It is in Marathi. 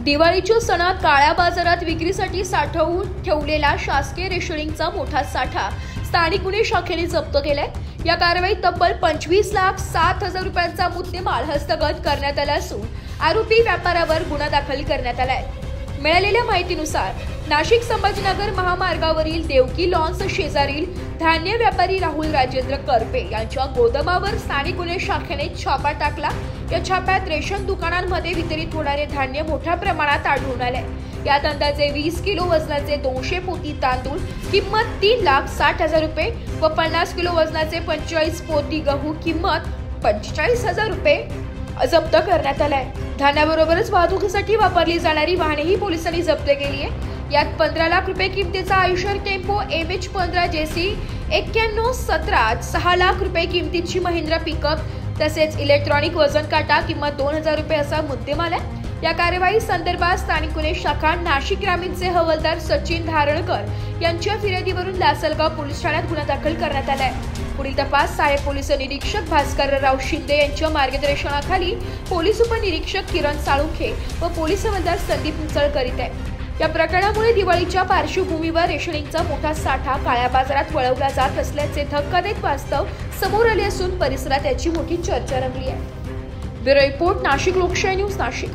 दिवाळीच्या सणात काळ्या बाजारात विक्रीसाठी साठवून ठेवलेला शासकीय रेशनिंगचा मोठा साठा स्थानिक गुन्हे शाखेने जप्त केलाय। या कारवाईत तब्बल 25,07,000 रुपयांचा मुद्देमाल हस्तगत करण्यात आला असून आरोपी व्यापाऱ्यावर गुन्हा दाखल करण्यात आलाय। मिळालेल्या माहितीनुसार नाशिक संभाजीनगर महामार्गावरील देवकी लॉन्स शेजारील धान्य व्यापारी राहुल राजेंद्र करपे यांच्या गोदामावर स्थानिक गुन्हे शाखेने छापा टाकला। या छाप्यात रेशन दुकानांमध्ये वितरित होणारे धान्य मोठ्या प्रमाणात आढळून आले। यात अंदाजे 20 किलो वजनाचे 200 पोती तांदूळ किंमत 3,60,000 रुपये व 50 किलो वजनाचे 45 पोती गहू किंमत 45,000 रुपये जप्त करण्यात आलाय। धान्याबरोबरच वाहतुकीसाठी वापरली जाणारी वाहनेही पोलिसांनी जप्त केली आहे। यात 15 लाख रुपये किमतीचा आयुष्यर टेम्पो MH15 JC 9117 6 लाख रुपये किमतीची महिंद्रा पिकअप तसेच इलेक्ट्रॉनिक वजन काटा किंमत 2,000 रुपये असा मुद्देमाल आहे। या कारवाई संदर्भात स्थानिक गुन्हे शाखा नाशिक ग्रामीणचे हवालदार सचिन धारणकर यांच्या फिर्यादीवरून लासलगाव पोलीस ठाण्यात गुन्हा दाखल करण्यात आलाय। पुढील तपास सहाय्यक पोलीस निरीक्षक भास्करराव शिंदे यांच्या मार्गदर्शनाखाली पोलीस उपनिरीक्षक किरण साळुंखे व पोलीस हवालदार संदीप मुसळ करीत आहे। या प्रकरणामुळे दिवाळीच्या पार्श्वभूमीवर रेशनिंगचा मोठा साठा काळ्या बाजारात वळवला जात असल्याचे धक्कादायक वास्तव समोर आले असून परिसरात याची मोठी चर्चा रंगली आहे। ब्युरो रिपोर्ट, नाशिक लोकशाही न्यूज, नाशिक।